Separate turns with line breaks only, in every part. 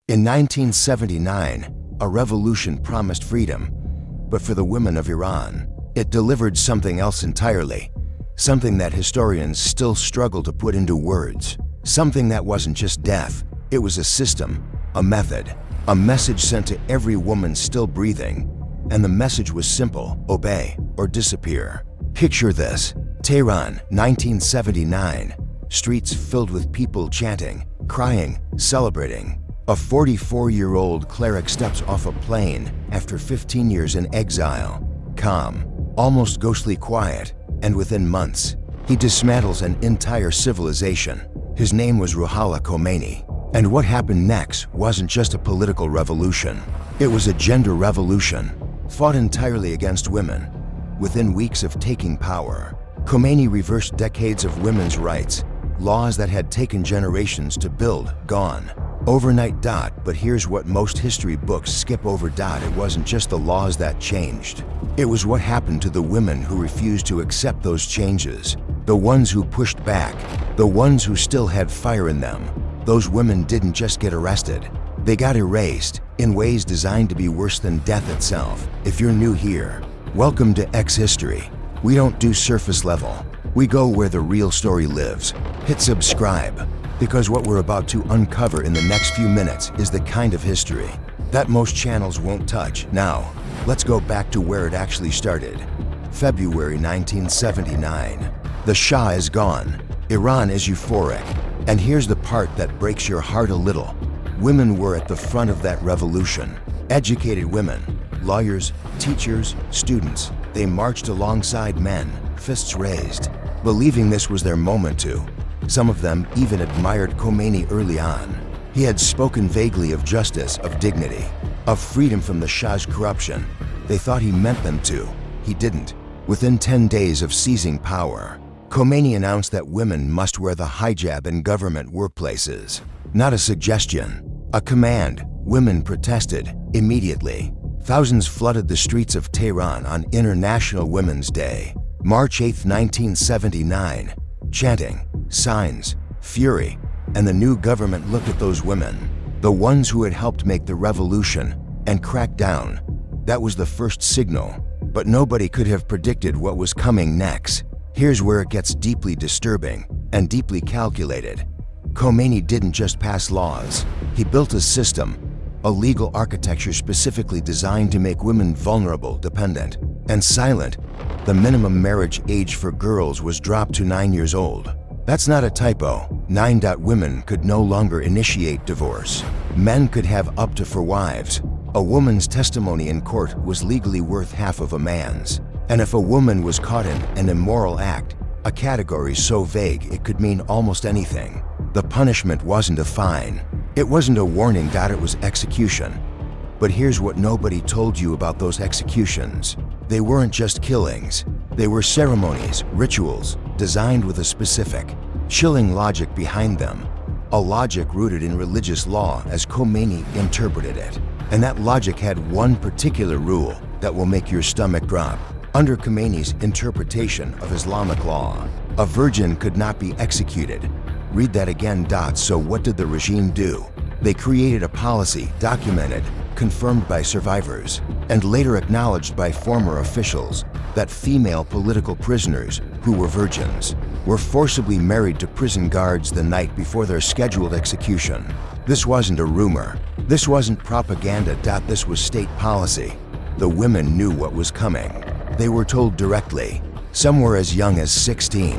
In 1979, a revolution promised freedom, but for the women of Iran, it delivered something else entirely, something that historians still struggle to put into words, something that wasn't just death, it was a system, a method, a message sent to every woman still breathing, and the message was simple: obey or disappear. Picture this: Tehran, 1979, streets filled with people chanting, crying, celebrating. A 44-year-old cleric steps off a plane after 15 years in exile, calm, almost ghostly quiet, and within months, he dismantles an entire civilization. His name was Ayatollah Khomeini. And what happened next wasn't just a political revolution. It was a gender revolution, fought entirely against women. Within weeks of taking power, Khomeini reversed decades of women's rights, laws that had taken generations to build, gone. Overnight. But here's what most history books skip over. It wasn't just the laws that changed. It was what happened to the women who refused to accept those changes, the ones who pushed back, the ones who still had fire in them. Those women didn't just get arrested, they got erased, in ways designed to be worse than death itself. If you're new here, welcome to X History. We don't do surface level, we go where the real story lives. Hit subscribe, because what we're about to uncover in the next few minutes is the kind of history that most channels won't touch. Now, let's go back to where it actually started. February 1979. The Shah is gone. Iran is euphoric. And here's the part that breaks your heart a little. Women were at the front of that revolution. Educated women, lawyers, teachers, students. They marched alongside men, fists raised, believing this was their moment to. Some of them even admired Khomeini early on. He had spoken vaguely of justice, of dignity, of freedom from the Shah's corruption. They thought he meant them to. He didn't. Within 10 days of seizing power, Khomeini announced that women must wear the hijab in government workplaces. Not a suggestion, a command. Women protested immediately. Thousands flooded the streets of Tehran on International Women's Day, March 8, 1979, chanting, signs, fury, and the new government looked at those women, the ones who had helped make the revolution, and cracked down. That was the first signal, but nobody could have predicted what was coming next. Here's where it gets deeply disturbing and deeply calculated. Khomeini didn't just pass laws, he built a system, a legal architecture specifically designed to make women vulnerable, dependent, and silent. The minimum marriage age for girls was dropped to 9 years old. That's not a typo. 9. Women could no longer initiate divorce. Men could have up to 4 wives. A woman's testimony in court was legally worth half of a man's. And if a woman was caught in an immoral act, a category so vague it could mean almost anything, the punishment wasn't a fine. It wasn't a warning. It was execution. But here's what nobody told you about those executions. They weren't just killings. They were ceremonies, rituals, designed with a specific, chilling logic behind them. A logic rooted in religious law as Khomeini interpreted it. And that logic had one particular rule that will make your stomach drop. Under Khomeini's interpretation of Islamic law, a virgin could not be executed. Read that again. So what did the regime do? They created a policy documented, confirmed by survivors, and later acknowledged by former officials, that female political prisoners, who were virgins, were forcibly married to prison guards the night before their scheduled execution. This wasn't a rumor. This wasn't propaganda. This was state policy. The women knew what was coming. They were told directly. Some were as young as 16,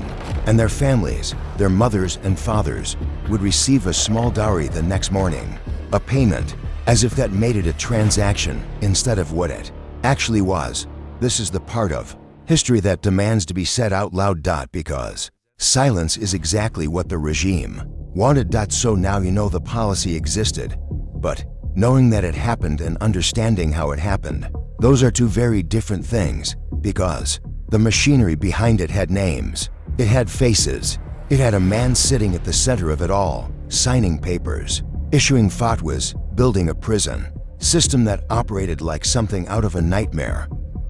and their families, their mothers and fathers, would receive a small dowry the next morning, a payment, as if that made it a transaction instead of what it actually was. This is the part of history that demands to be said out loud. Because silence is exactly what the regime wanted. So now you know the policy existed, but knowing that it happened and understanding how it happened, those are two very different things, because the machinery behind it had names, it had faces, it had a man sitting at the center of it all, signing papers, issuing fatwas, building a prison system that operated like something out of a nightmare.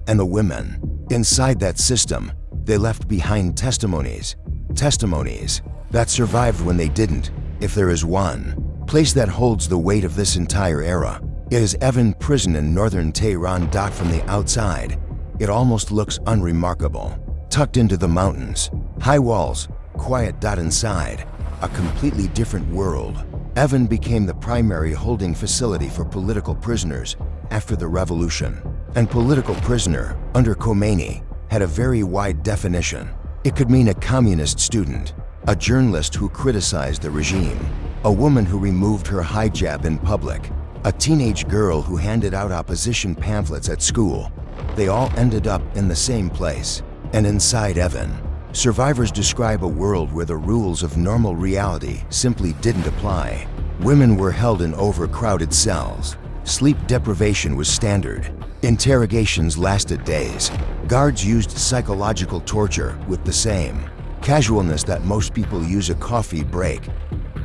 And the women inside that system, they left behind testimonies that survived when they didn't, if there is one, place that holds the weight of this entire era. It is Evin Prison in northern Tehran. From the outside, it almost looks unremarkable. Tucked into the mountains, high walls, quiet. Inside, a completely different world. Evin became the primary holding facility for political prisoners after the revolution. And political prisoner, under Khomeini, had a very wide definition. It could mean a communist student, a journalist who criticized the regime, a woman who removed her hijab in public, a teenage girl who handed out opposition pamphlets at school. They all ended up in the same place. And inside Evin, survivors describe a world where the rules of normal reality simply didn't apply. Women were held in overcrowded cells. Sleep deprivation was standard. Interrogations lasted days. Guards used psychological torture with the same casualness that most people use a coffee break.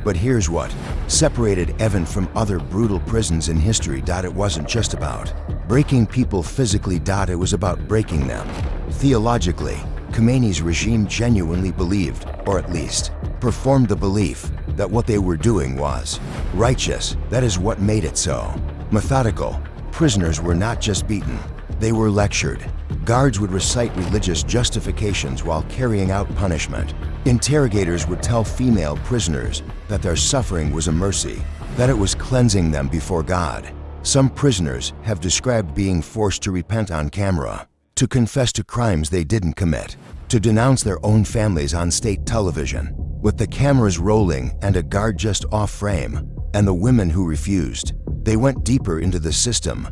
But here's what separated Evin from other brutal prisons in history. It wasn't just about breaking people physically. It was about breaking them theologically. Khomeini's regime genuinely believed, or at least performed the belief, that what they were doing was righteous. That is what made it so methodical. Prisoners were not just beaten, they were lectured. Guards would recite religious justifications while carrying out punishment. Interrogators would tell female prisoners that their suffering was a mercy, that it was cleansing them before God. Some prisoners have described being forced to repent on camera, to confess to crimes they didn't commit, to denounce their own families on state television, with the cameras rolling and a guard just off frame. And the women who refused, they went deeper into the system.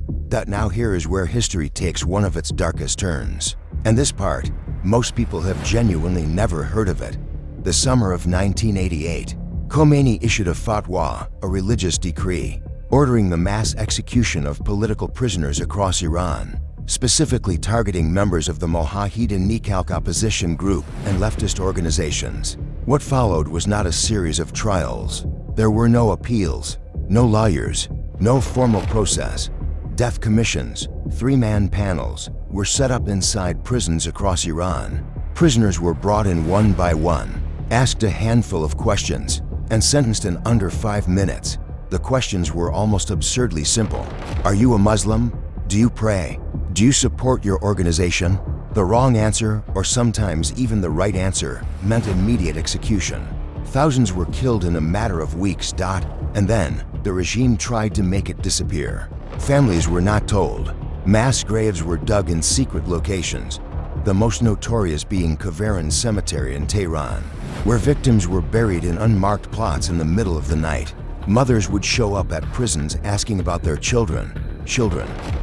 Now here is where history takes one of its darkest turns. And this part, most people have genuinely never heard of it. The summer of 1988, Khomeini issued a fatwa, a religious decree, ordering the mass execution of political prisoners across Iran, specifically targeting members of the Mojahedin Nikhalk opposition group and leftist organizations. What followed was not a series of trials. There were no appeals, no lawyers, no formal process. Death commissions, three-man panels, were set up inside prisons across Iran. Prisoners were brought in one by one, asked a handful of questions, and sentenced in under 5 minutes. The questions were almost absurdly simple. Are you a Muslim? Do you pray? Do you support your organization? The wrong answer, or sometimes even the right answer, meant immediate execution. Thousands were killed in a matter of weeks. And then, the regime tried to make it disappear. Families were not told. Mass graves were dug in secret locations, the most notorious being Khavaran cemetery in Tehran, where victims were buried in unmarked plots in the middle of the night. Mothers would show up at prisons asking about their children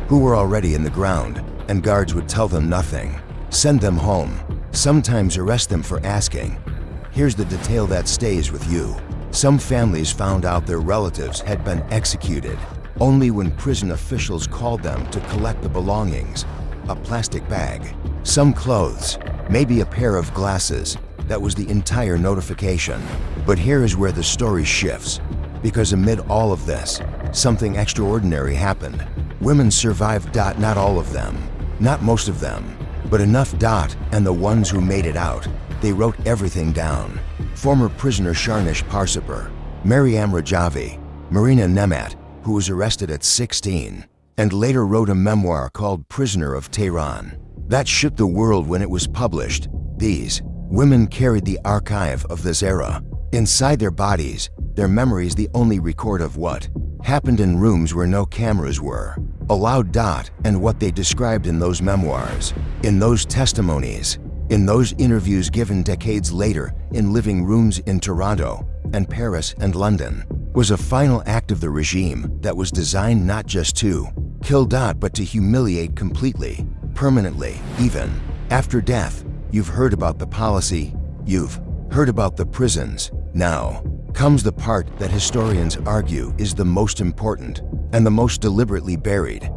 who were already in the ground, and guards would tell them nothing, send them home, sometimes arrest them for asking. Here's the detail that stays with you. Some families found out their relatives had been executed only when prison officials called them to collect the belongings, a plastic bag, some clothes, maybe a pair of glasses. That was the entire notification. But here is where the story shifts, because amid all of this, something extraordinary happened. Women survived. Not all of them, not most of them, but enough. And the ones who made it out, they wrote everything down. Former prisoner Sharnish Parsipur, Maryam Rajavi, Marina Nemat, who was arrested at 16, and later wrote a memoir called Prisoner of Tehran. That shook the world when it was published. These women carried the archive of this era. Inside their bodies, their memories the only record of what happened in rooms where no cameras were allowed. And what they described in those memoirs, in those testimonies, in those interviews given decades later in living rooms in Toronto and Paris and London, was a final act of the regime that was designed not just to kill. But to humiliate completely, permanently, even after death. You've heard about the policy, you've heard about the prisons. Now comes the part that historians argue is the most important and the most deliberately buried.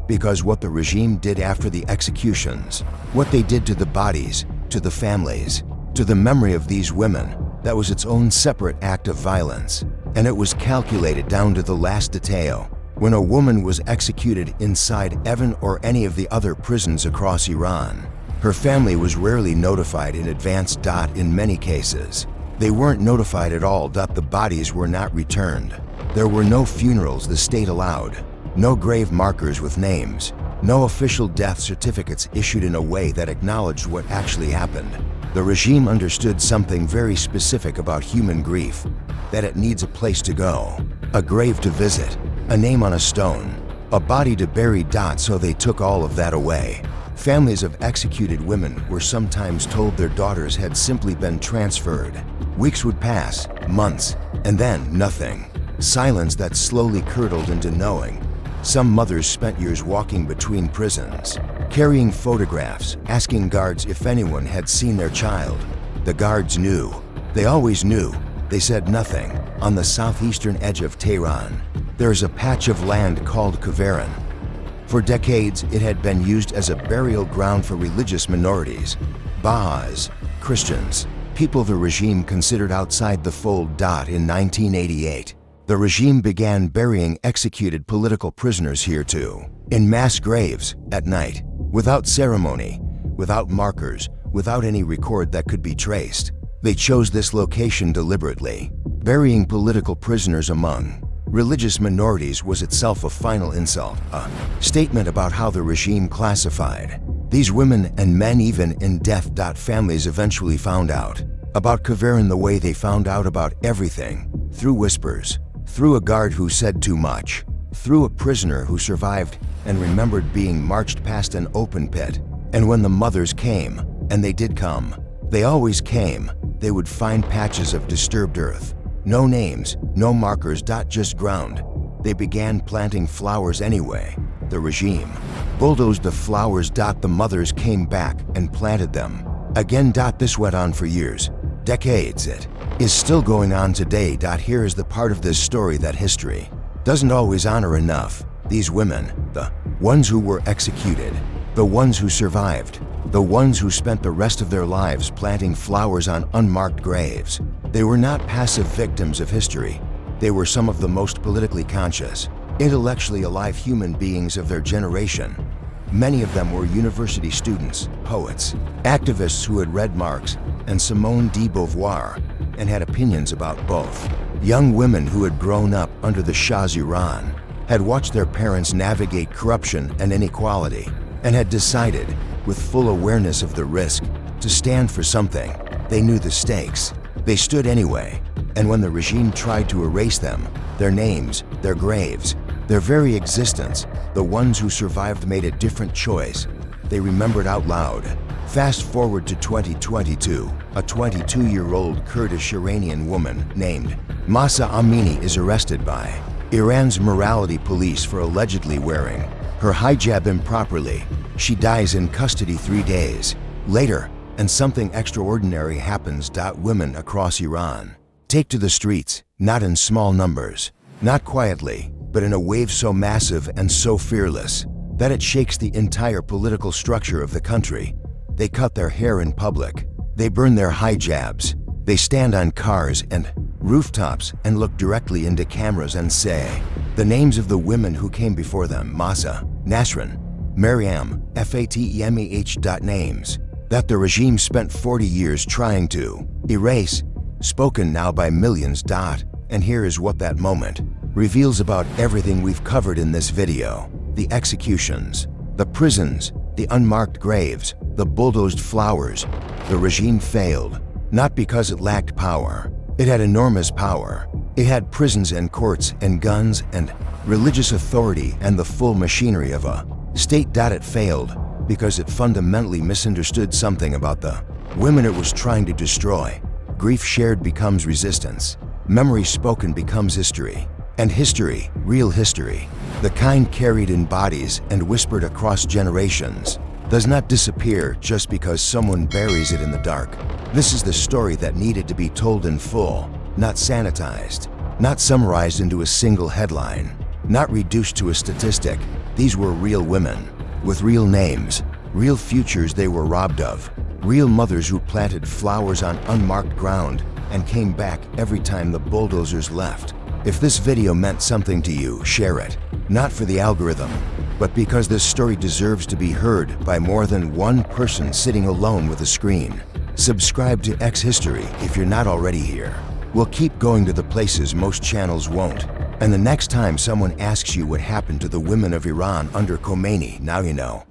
Because what the regime did after the executions, what they did to the bodies, to the families, to the memory of these women, that was its own separate act of violence. And it was calculated down to the last detail. When a woman was executed inside Evin or any of the other prisons across Iran, her family was rarely notified in advance. In many cases, They weren't notified at all that the bodies were not returned. There were no funerals the state allowed, no grave markers with names, no official death certificates issued in a way that acknowledged what actually happened. The regime understood something very specific about human grief, that it needs a place to go, a grave to visit, a name on a stone, a body to bury. So they took all of that away. Families of executed women were sometimes told their daughters had simply been transferred. Weeks would pass, months, and then nothing. Silence that slowly curdled into knowing. Some mothers spent years walking between prisons, carrying photographs, asking guards if anyone had seen their child. The guards knew. They always knew. They said nothing. On the southeastern edge of Tehran, there is a patch of land called Khavaran. For decades, it had been used as a burial ground for religious minorities, Baha'is, Christians, people the regime considered outside the fold. In 1988, the regime began burying executed political prisoners here too, in mass graves, at night, without ceremony, without markers, without any record that could be traced. They chose this location deliberately. Burying political prisoners among religious minorities was itself a final insult, a statement about how the regime classified these women and men even in death. Families eventually found out about Khavaran the way they found out about everything, through whispers, through a guard who said too much, through a prisoner who survived and remembered being marched past an open pit. And when the mothers came, and they did come, they always came, they would find patches of disturbed earth. No names, no markers. Just ground. They began planting flowers anyway. The regime bulldozed the flowers. The mothers came back and planted them again. This went on for years, decades. It is still going on today. Here is the part of this story that history doesn't always honor enough. These women, the ones who were executed, the ones who survived, the ones who spent the rest of their lives planting flowers on unmarked graves. They were not passive victims of history. They were some of the most politically conscious, intellectually alive human beings of their generation. Many of them were university students, poets, activists who had read Marx and Simone de Beauvoir and had opinions about both. Young women who had grown up under the Shah's Iran, had watched their parents navigate corruption and inequality, and had decided, with full awareness of the risk, to stand for something. They knew the stakes. They stood anyway, and when the regime tried to erase them, their names, their graves, their very existence, the ones who survived made a different choice. They remembered out loud. Fast forward to 2022, a 22-year-old Kurdish Iranian woman named Mahsa Amini is arrested by Iran's morality police for allegedly wearing her hijab improperly. She dies in custody 3 days later, and something extraordinary happens. Women across Iran take to the streets, not in small numbers, not quietly, but in a wave so massive and so fearless that it shakes the entire political structure of the country. They cut their hair in public. They burn their hijabs. They stand on cars and rooftops and look directly into cameras and say the names of the women who came before them: Mahsa, Nasrin, Maryam, Fatemeh. Names that the regime spent 40 years trying to erase, spoken now by millions. And here is what that moment reveals about everything we've covered in this video: the executions, the prisons, the unmarked graves, the bulldozed flowers. The regime failed, not because it lacked power. It had enormous power. It had prisons and courts and guns and religious authority and the full machinery of a state. It failed because it fundamentally misunderstood something about the women it was trying to destroy. Grief shared becomes resistance. Memory spoken becomes history. And history, real history, the kind carried in bodies and whispered across generations, does not disappear just because someone buries it in the dark. This is the story that needed to be told in full, not sanitized, not summarized into a single headline, not reduced to a statistic. These were real women, with real names, real futures they were robbed of, real mothers who planted flowers on unmarked ground and came back every time the bulldozers left. If this video meant something to you, share it. Not for the algorithm, but because this story deserves to be heard by more than one person sitting alone with a screen. Subscribe to X History if you're not already here. We'll keep going to the places most channels won't. And the next time someone asks you what happened to the women of Iran under Khomeini, now you know.